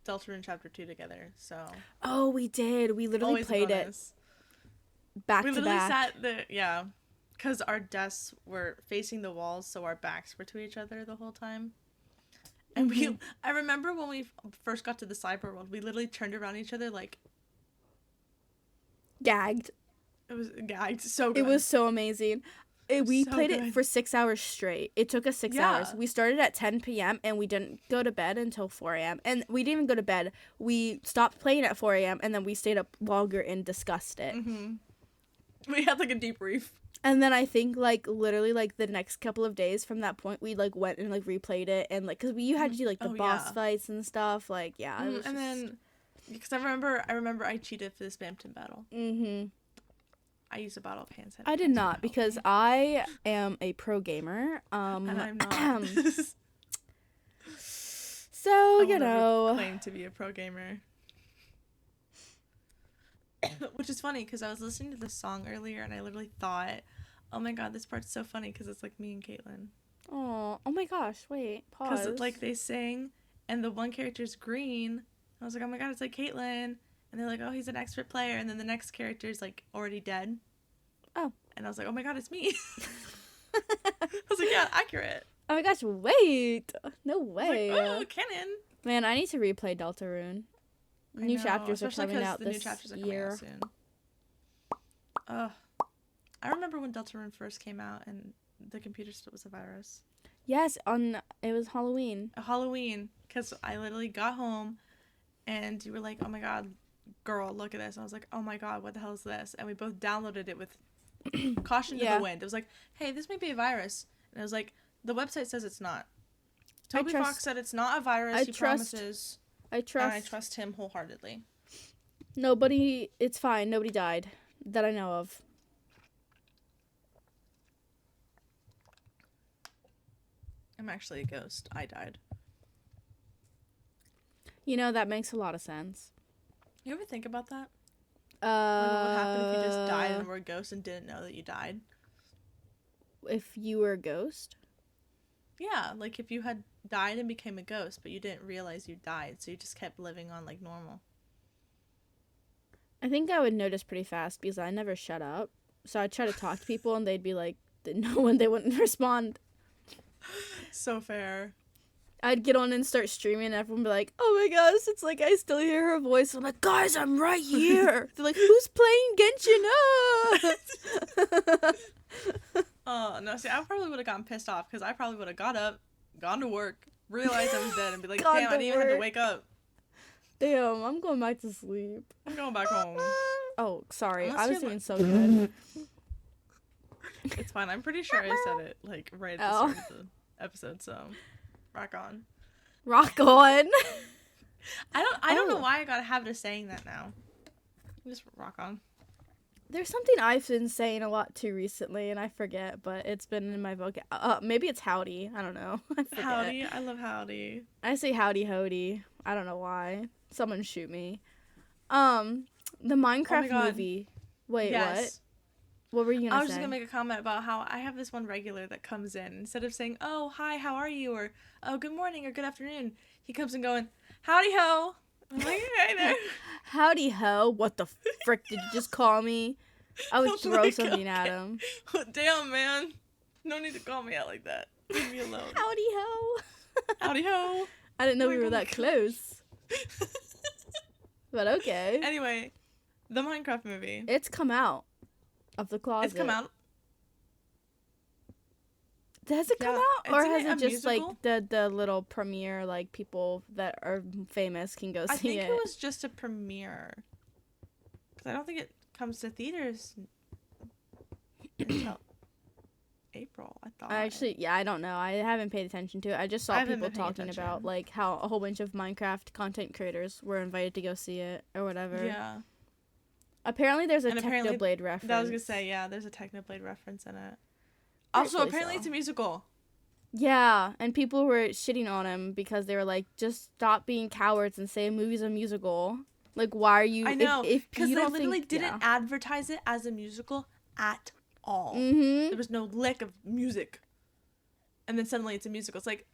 Deltarune Chapter 2 together, so. Oh, we did. We literally played it back to back. We literally sat there, yeah. Because our desks were facing the walls, so our backs were to each other the whole time. And I remember when we first got to the cyber world, we literally turned around each other like. Gagged. It was gagged. So good. It was so amazing. We played it for 6 hours straight. It took us 6 hours. We started at 10 p.m. and we didn't go to bed until 4 a.m. And we didn't even go to bed. We stopped playing at 4 a.m. and then we stayed up longer and discussed it. We had like a debrief. And then I think like literally like the next couple of days from that point, we like went and like replayed it and like because you had to do like the boss fights and stuff. Like it was and then because I remember I cheated for the Spamton battle. I used a bottle of hand sanitizer. I did not because I am a pro gamer. And I'm not. So, you know. Claim to be a pro gamer. Which is funny because I was listening to this song earlier and I literally thought, oh my god, this part's so funny because it's like me and Kaitlyn. Oh my gosh, wait, pause. Because like they sing and the one character's green. I was like, oh my god, it's like Kaitlyn. And they're like, oh, he's an expert player. And then the next character's, like, already dead. Oh. And I was like, oh, my God, it's me. I was like, yeah, accurate. Oh, my gosh, wait. No way. Like, oh, canon. Man, I need to replay Deltarune. New chapters are coming out this year. Soon. I remember when Deltarune first came out and the computer still was a virus. Yes, it was Halloween. Halloween, because I literally got home and you were like, oh my god, girl, look at this. And I was like, oh my god, what the hell is this? And we both downloaded it with caution to the wind. It was like, hey, this may be a virus. And I was like, the website says it's not. Toby Fox said it's not a virus. He promises. I trust him wholeheartedly. It's fine. Nobody died that I know of. I'm actually a ghost. I died. You know, that makes a lot of sense. You ever think about that? Like what would happen if you just died and were a ghost and didn't know that you died? If you were a ghost? Yeah, like if you had died and became a ghost, but you didn't realize you died, so you just kept living on like normal. I think I would notice pretty fast because I never shut up. So I'd try to talk to people and they'd be like, no one, they wouldn't respond. So fair. I'd get on and start streaming and everyone would be like, oh my gosh, it's like I still hear her voice. I'm like, guys, I'm right here. They're like, who's playing Genshin? Oh, no, see, I probably would have gotten pissed off because I probably would have got up, gone to work, realized I was dead, and be like, damn, I didn't even have to wake up. Damn, I'm going back to sleep. I'm going back home. Oh, sorry. I was doing so good. It's fine. I'm pretty sure I said it, like, right at the start of the episode, so rock on. Rock on. I don't know why I got a habit of saying that now. Just rock on. There's something I've been saying a lot too recently, and I forget, but it's been in my vocab. Maybe it's howdy. I don't know. I forget. Howdy. I love howdy. I say howdy hody. I don't know why. Someone shoot me. The Minecraft movie. Wait, yes. What were you gonna say? I was just gonna make a comment about how I have this one regular that comes in. Instead of saying, oh, hi, how are you? Or, oh, good morning or good afternoon. He comes in going, howdy ho. I'm like, hey there. Howdy ho. What the frick did you just call me? I would throw something at him. Damn, man. No need to call me out like that. Leave me alone. Howdy ho. Howdy ho. I didn't know we were that close. But okay. Anyway, the Minecraft movie. It's come out of the closet. It's come out. Has it come out? Or has it just musical? Like the little premiere, like people that are famous can go see it? I think it was just a premiere. Because I don't think it comes to theaters until April, I thought. I don't know. I haven't paid attention to it. I just saw people talking about like how a whole bunch of Minecraft content creators were invited to go see it or whatever. Yeah. Apparently there's a Technoblade reference. I was going to say, yeah, there's a Technoblade reference in it. Also, apparently it's a musical. Yeah, and people were shitting on him because they were like, just stop being cowards and say a movie's a musical. Like, why are you... I know, because they literally didn't advertise it as a musical at all. Mm-hmm. There was no lick of music. And then suddenly it's a musical. It's like,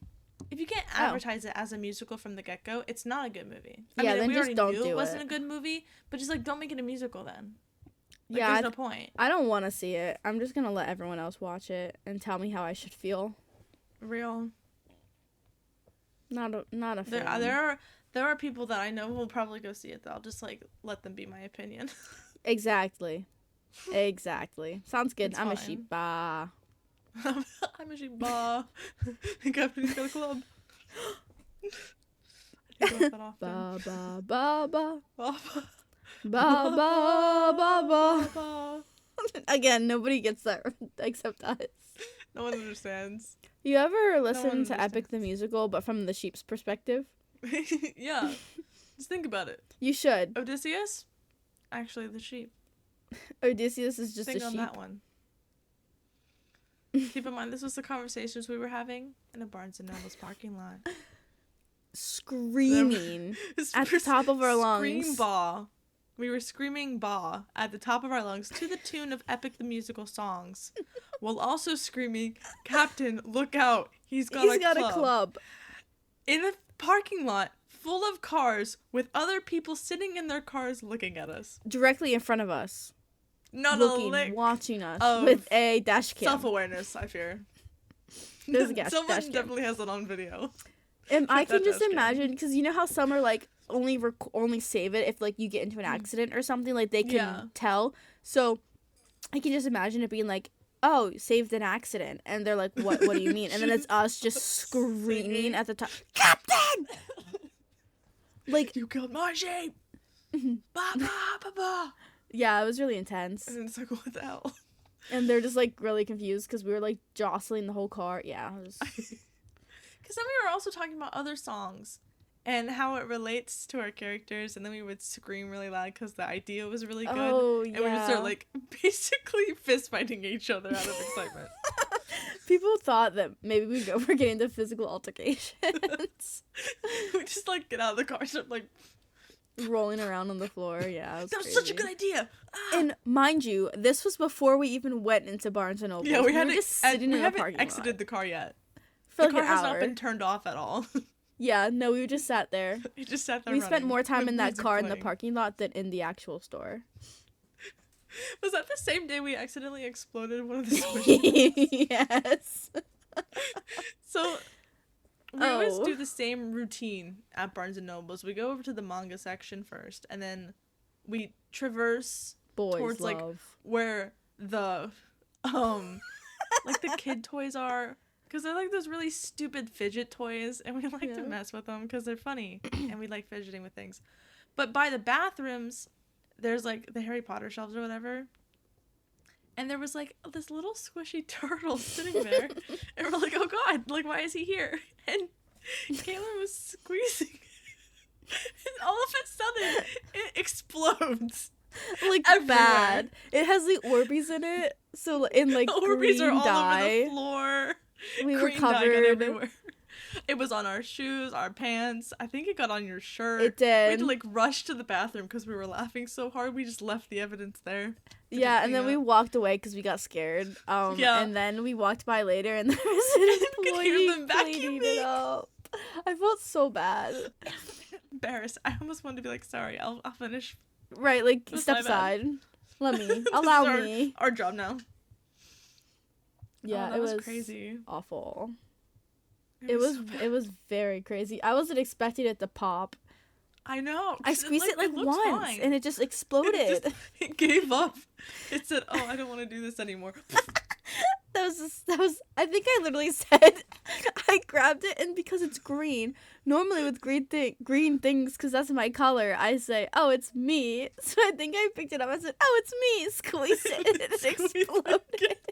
if you can't advertise it as a musical from the get-go, it's not a good movie. I mean, then we already knew it wasn't a good movie, but just, like, don't make it a musical then. Like, there's no point. I don't want to see it. I'm just going to let everyone else watch it and tell me how I should feel. Real. Not a fan. There are people that I know who will probably go see it, though. I'll just, like, let them be my opinion. Exactly. Sounds good. I'm a sheep-ba. I'm a sheep-ba. Captain's got a club. I think about that often. Ba, ba, ba, ba. Ba, ba, ba, ba. Again, nobody gets that except us. No one understands. You ever listen to Epic the Musical, but from the sheep's perspective? Yeah. Just think about it. You should. Odysseus? Actually, the sheep. Odysseus is just a sheep. Think on that one. Keep in mind, this was the conversations we were having in a Barnes & Noble's parking lot. Screaming at the top of our lungs. Scream ba. We were screaming ba at the top of our lungs to the tune of Epic the Musical songs, while also screaming, Captain, look out, he's got a club. In a parking lot full of cars with other people sitting in their cars looking at us. Directly in front of us. Watching us with a dash cam. Self-awareness, I fear. Someone definitely has it on video. And I can just scary. imagine, because you know how some are like only save it if like you get into an accident or something, like they can tell. So I can just imagine it being like, oh, saved an accident, and they're like, what do you mean? And then it's us just screaming at the top, Captain! Like, you killed my sheep. Ba ba ba ba. Yeah, it was really intense. And then it's like, what the hell? And they're just like really confused because we were like jostling the whole car. Yeah, it was. Because then we were also talking about other songs and how it relates to our characters, and then we would scream really loud because the idea was really good. Oh, and we would start like basically fist fighting each other out of excitement. People thought that maybe we'd go for getting into physical altercations. We just like get out of the car, start like rolling around on the floor. Yeah, that was such a good idea. And mind you, this was before we even went into Barnes and Noble. Yeah, we were just sitting in the parking lot. Exited the car yet. For The like car has not been turned off at all. Yeah, no, we just sat there. We just sat there. We spent more time in that car in the playing. parking lot than in the actual store. Was that the same day we accidentally exploded one of the squishies? Yes. So we always do the same routine at Barnes and Nobles. We go over to the manga section first, and then we traverse towards love. like where the like the kid toys are, because they're like those really stupid fidget toys, and we like to mess with them because they're funny and we like fidgeting with things. But by the bathrooms, there's like the Harry Potter shelves or whatever, and there was like this little squishy turtle sitting there, and we're like, oh god, like why is he here? And Kaitlyn was squeezing, and all of a sudden it explodes. Like everywhere. Bad. It has the Orbeez in it, so in like the Orbeez green are all dye. over the floor. We were Green dye got covered. everywhere. It was on our shoes, our pants. I think it got on your shirt. It did. We had to like rush to the bathroom because we were laughing so hard. We just left the evidence there. Yeah, and then we walked away because we got scared. And then we walked by later, and there was an employee cleaning it up. I felt so bad. Embarrassed. I almost wanted to be like, sorry, I'll finish. Right, like step aside. Let me. Allow me. Our job now. Yeah, that it was crazy. Awful. It was very crazy. I wasn't expecting it to pop. I know. I squeezed it like once, fine. and it just exploded. It gave up. It said, "Oh, I don't want to do this anymore." That was. I think I literally said, I grabbed it, and because it's green, normally with green things, because that's my color, I say, "Oh, it's me." So I think I picked it up. I said, "Oh, it's me." Squeeze it, and it exploded.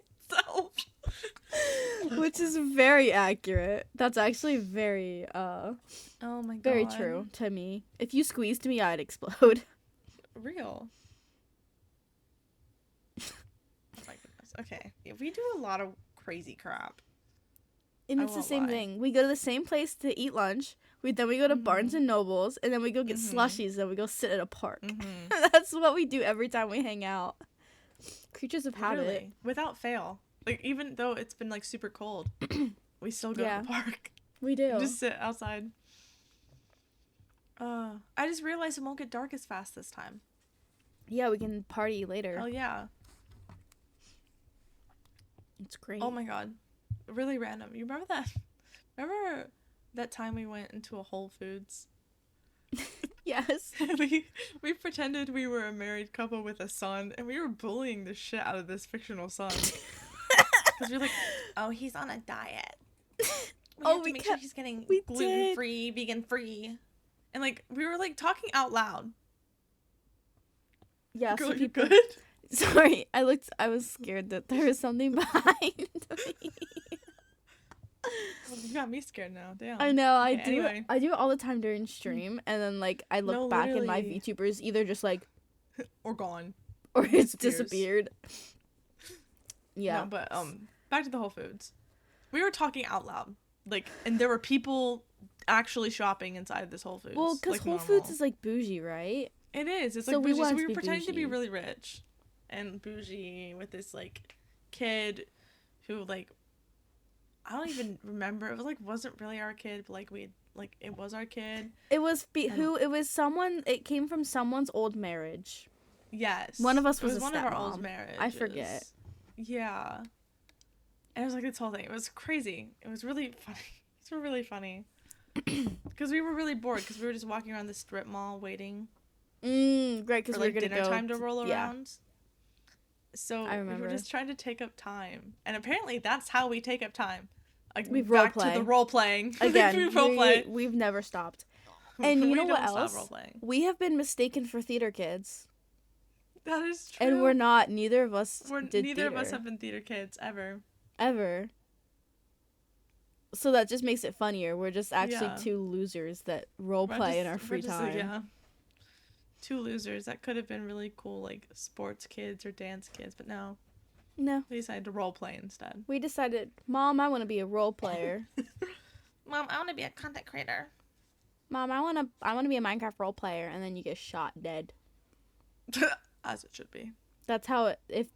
Which is very accurate. That's actually very oh my god, very true to me. If you squeezed me, I'd explode. Real. Oh my goodness. Okay, we do a lot of crazy crap. And it's the same thing. We go to the same place to eat lunch. Then we go to Barnes and Nobles, and then we go get slushies, and we go sit at a park. That's what we do every time we hang out. Creatures of habit. Without fail. Like, even though it's been like super cold, we still go to the park. We do. And just sit outside. I just realized it won't get dark as fast this time. Yeah, we can party later. Hell yeah. It's great. Oh my god. Really random. You remember that? Remember that time we went into a Whole Foods? Yes. we pretended we were a married couple with a son, and we were bullying the shit out of this fictional son. Because we're like, oh, he's on a diet. We have to make sure he's getting gluten-free, vegan-free. And, like, we were, like, talking out loud. Yeah, Girl, so you people... good? Sorry, I was scared that there was something behind me. Well, you got me scared now. Damn. I know. Okay, anyway. I do it all the time during stream, and then like I look back and my VTubers either just like or gone or it's disappeared. Yeah. No, but back to the Whole Foods. We were talking out loud, like, and there were people actually shopping inside this Whole Foods. Well, because like, Whole Foods is like bougie, right? It is. It's so like bougie. So we were be pretending to be bougie. really rich and bougie with this like kid who like. I don't even remember. It was like wasn't really our kid, but like it was our kid. It was it was someone. It came from someone's old marriage. Yes. One of us was one a of our stepmom. old marriages. I forget. Yeah. And it was like this whole thing. It was crazy. It was really funny. It's really funny. Because we were really bored because we were just walking around the strip mall waiting. Great, because for we like were gonna dinner go time to roll around. So I we were remember. just trying to take up time, and apparently that's how we take up time. Like, We back roleplay. to the role playing Again. we roleplay. We've never stopped. And you know what else? Role-playing. We have been mistaken for theater kids. That is true. And we're not. Neither of us did neither of us theater. have been theater kids ever. Ever. So that just makes it funnier. We're just actually two losers that role play in our free time. Yeah. Two losers. That could have been really cool, like sports kids or dance kids, but no. No. We decided to role play instead. We decided, Mom, I want to be a role player. Mom, I want to be a content creator. Mom, I want to be a Minecraft role player, and then you get shot dead. As it should be. That's how it, if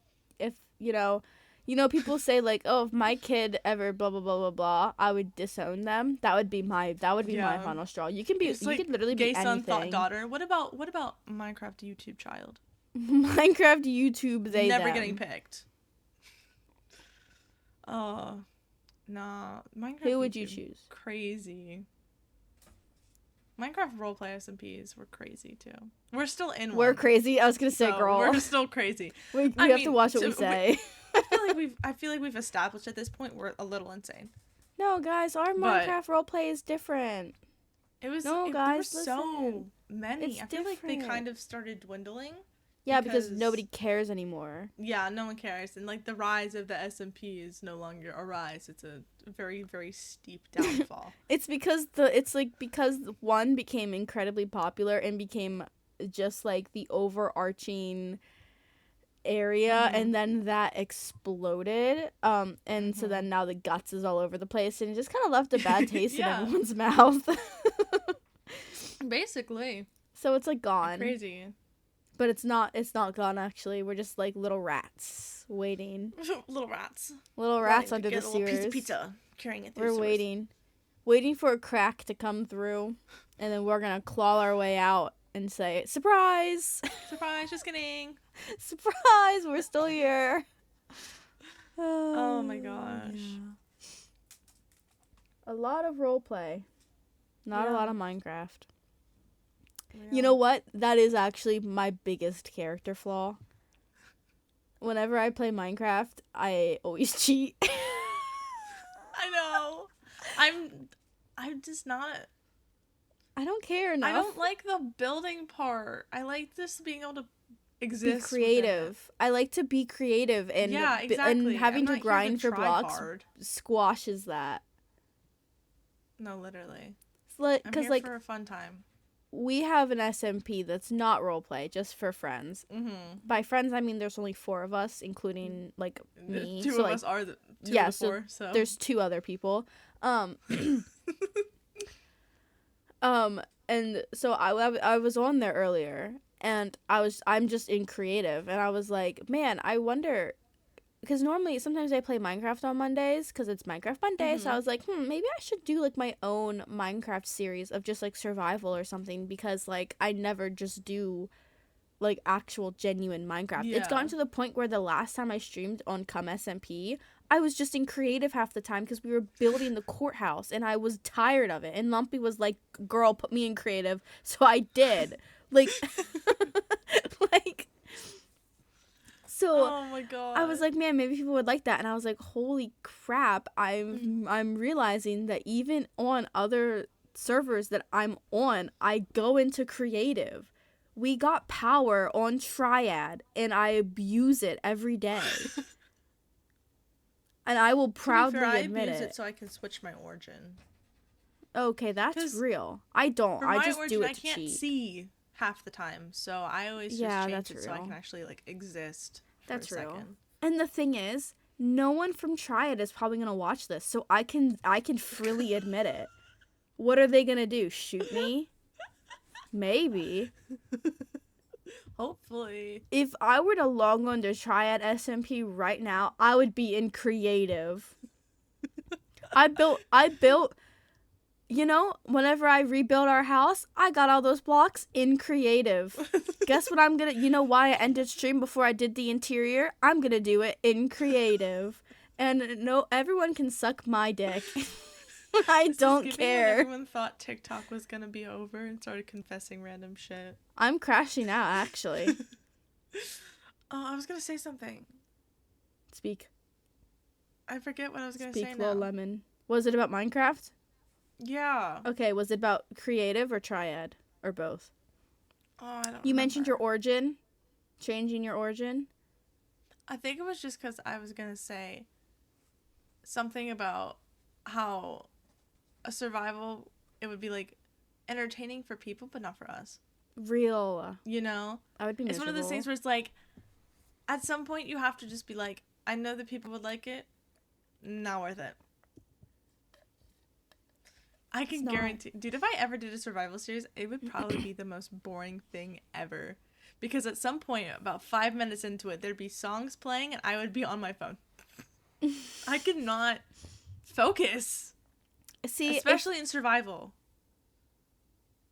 people say like, oh, if my kid ever blah blah blah blah blah, I would disown them. That would be my final straw. You can literally be anything. Gay son, thought daughter. What about Minecraft YouTube child? Minecraft YouTube they never them. Getting picked. Oh, nah. Minecraft. Who would YouTube, you choose? Crazy. Minecraft roleplay SMPs were crazy too. We're still in one. We're crazy. I was gonna say, girl. We're still crazy. we have to watch what we say. I feel like we've established at this point we're a little insane. No, guys, our Minecraft roleplay is different. It was guys. There were so many. I feel like they different. kind of started dwindling. Yeah, because nobody cares anymore. Yeah, no one cares, and like the rise of the SMP is no longer a rise; it's a very, very steep downfall. It's because one became incredibly popular and became just like the overarching area, and then that exploded. So then now the guts is all over the place, and it just kind of left a bad taste in everyone's mouth. Basically. So it's like gone. Crazy. But it's not gone actually. We're just like little rats waiting. Little rats under the sewers. A piece of pizza, carrying it through. We're waiting for a crack to come through, and then we're gonna claw our way out and say, "Surprise! Surprise! Just kidding! Surprise! We're still here." Oh my gosh! Yeah. A lot of roleplay, not a lot of Minecraft. Yeah. You know what? That is actually my biggest character flaw. Whenever I play Minecraft, I always cheat. I know. I'm just not. I don't care enough. I don't like the building part. I like just being able to exist. Be creative. I like to be creative, and and having to grind for blocks squashes that. No, literally. I'm here for a fun time. We have an SMP that's not roleplay, just for friends. Mm-hmm. By friends, I mean there's only 4 of us, including like me. Two of us are the 2 of the 4. So there's 2 other people. And so I was on there earlier, and I'm just in creative, and I was like, man, I wonder. Because normally, sometimes I play Minecraft on Mondays, because it's Minecraft Monday, so I was like, maybe I should do, like, my own Minecraft series of just, like, survival or something, because, like, I never just do, like, actual genuine Minecraft. Yeah. It's gotten to the point where the last time I streamed on SMP, I was just in creative half the time, because we were building the courthouse, and I was tired of it, and Lumpy was like, girl, put me in creative, so I did. Like, So oh my god. I was like, man, maybe people would like that. And I was like, holy crap, I'm realizing that even on other servers that I'm on, I go into creative. We got power on Triad, and I abuse it every day. And I will proudly admit I abuse it so I can switch my origin. Okay, that's real. I don't. For I my just origin, do it I to can't cheat. see half the time, so I always just change it so I can actually like exist for a second. And the thing is, no one from Triad is probably gonna watch this, so I can freely admit it. What are they gonna do? Shoot me? Maybe. Hopefully. If I were to log on to Triad SMP right now, I would be in creative. I built, you know, whenever I rebuilt our house, I got all those blocks in creative. Guess what I'm gonna, you know why I ended stream before I did the interior? I'm gonna do it in creative. And no, everyone can suck my dick. I This don't is giving care. When everyone thought TikTok was gonna be over and started confessing random shit. I'm crashing out, actually. Oh, I was gonna say something. Speak. I forget what I was gonna say Speak, now. lolLemon. Was it about Minecraft? Yeah. Okay, was it about creative or triad? Or both? Oh, I don't You mentioned your remember. origin. Changing your origin. I think it was just because I was gonna say something about how a survival, it would be like entertaining for people, but not for us. Real. You know? I would be It's miserable. one of those things where it's like, at some point you have to just be like, I know that people would like it, not worth it. I can guarantee, dude, if I ever did a survival series, it would probably be the most boring thing ever. Because at some point, about 5 minutes into it, there'd be songs playing and I would be on my phone. I could not focus. See, especially in survival.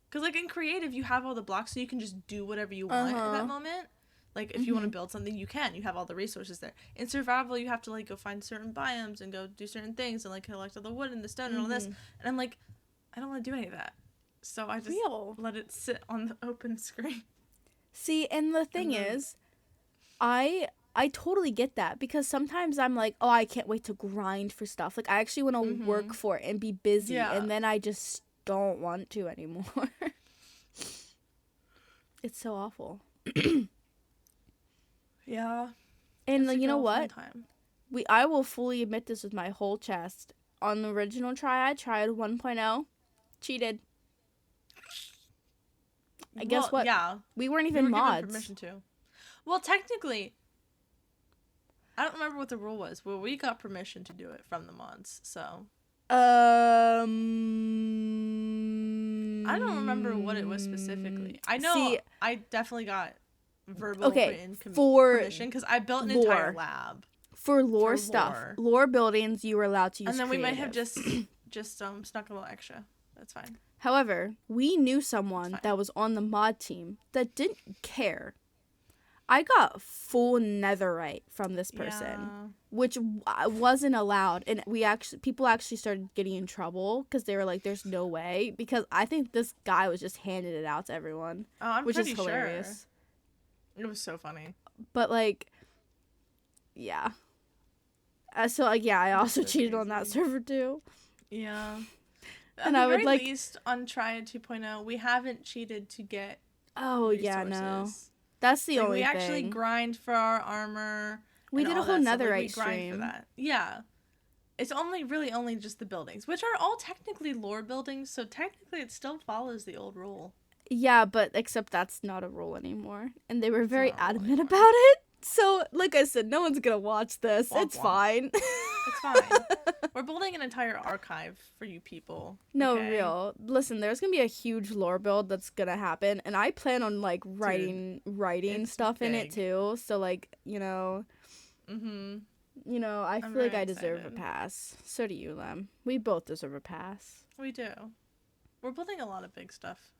Because, like, in creative, you have all the blocks, so you can just do whatever you want at that moment. Like, if you want to build something, you can. You have all the resources there. In survival, you have to, like, go find certain biomes and go do certain things and, like, collect all the wood and the stone and all this. And I'm like, I don't want to do any of that. So I just let it sit on the open screen. See, and the thing is, I totally get that, because sometimes I'm like, oh, I can't wait to grind for stuff. Like, I actually want to work for it and be busy, and then I just don't want to anymore. It's so awful. Yeah. And you know what? I will fully admit this with my whole chest. On the original Triad 1.0, cheated. Guess what? Yeah. We weren't even mods. Given permission to. Well, technically, I don't remember what the rule was. Well, we got permission to do it from the mods, so. I don't remember what it was specifically. I know I definitely got verbal written permission because I built an entire lab. For lore stuff. Lore buildings, you were allowed to use and then creative. We might have just snuck a little extra. That's fine. However, we knew someone that was on the mod team that didn't care. I got full netherite from this person, which wasn't allowed, and people actually started getting in trouble because they were like, "There's no way," because I think this guy was just handing it out to everyone, which is hilarious. It was so funny. But like, yeah. So like, yeah, I also cheated on that server too. Yeah. And at the very least on Triad 2.0, we haven't cheated to get resources. Yeah, no. That's the only thing. We actually grind for our armor. We did a whole netherite stream. For that. Yeah. It's really only just the buildings, which are all technically lore buildings, so technically it still follows the old rule. Yeah, but except that's not a rule anymore. And they were very adamant about it. So, like I said, no one's gonna watch this. It's fine. It's fine. We're building an entire archive for you people. No, real. Listen, there's gonna be a huge lore build that's gonna happen, and I plan on like writing stuff in it too. So like, you know, I feel like I deserve a pass. So do you, Lem. We both deserve a pass. We do. We're building a lot of big stuff.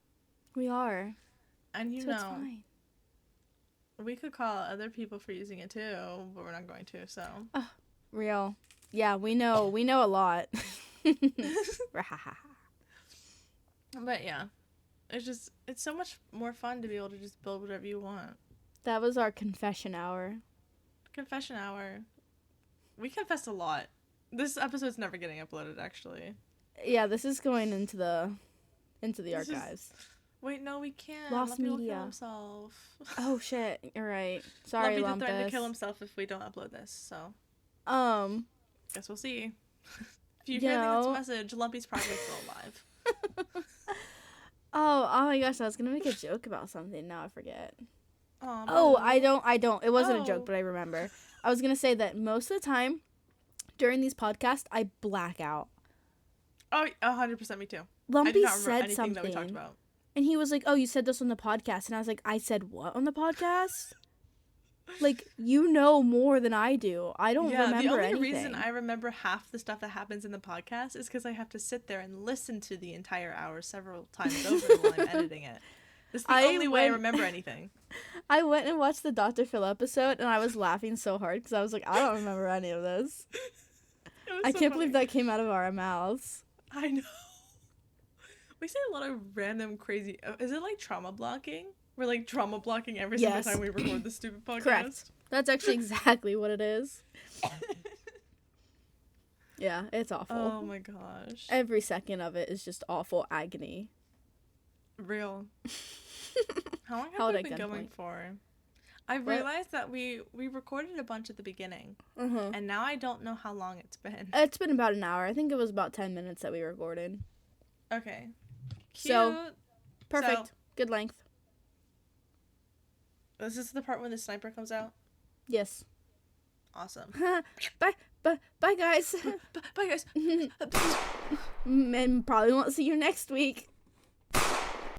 We are. And it's fine. We could call other people for using it too, but we're not going to, so. Real. Yeah, we know a lot. But yeah. It's so much more fun to be able to just build whatever you want. That was our confession hour. Confession hour. We confessed a lot. This episode's never getting uploaded, actually. Yeah, this is going into the archives. Wait, no, we can't. Lost Lumpy media. Will kill himself. Oh shit! You're right. Sorry, Lumpy Lumpus. did threaten to kill himself if we don't upload this. So. Guess we'll see. If you hear this message, Lumpy's probably still alive. Oh my gosh! I was gonna make a joke about something. Now I forget. Oh, I don't. It wasn't a joke, but I remember. I was gonna say that most of the time during these podcasts, I black out. Oh, 100% me too. Lumpy said something that we talked about. And he was like, "Oh, you said this on the podcast," and I was like, "I said what on the podcast?" Like, you know more than I do. I don't remember anything. The only reason I remember half the stuff that happens in the podcast is because I have to sit there and listen to the entire hour several times over while I'm editing it. That's the only way I remember anything. I went and watched the Dr. Phil episode, and I was laughing so hard because I was like, I don't remember any of this. I can't believe that came out of our mouths. I know. We say a lot of random crazy. Is it like trauma blocking? We're like trauma blocking every single time we record this stupid podcast. Correct. That's actually exactly what it is. Yeah, it's awful. Oh my gosh. Every second of it is just awful agony. Real. How long have we been going for? I realized that we recorded a bunch at the beginning, and now I don't know how long it's been. It's been about an hour. I think it was about 10 minutes that we recorded. Okay. Cute. So, perfect. So, good length. Is this the part when the sniper comes out? Yes. Awesome. Bye, guys. Bye, guys. And probably won't see you next week.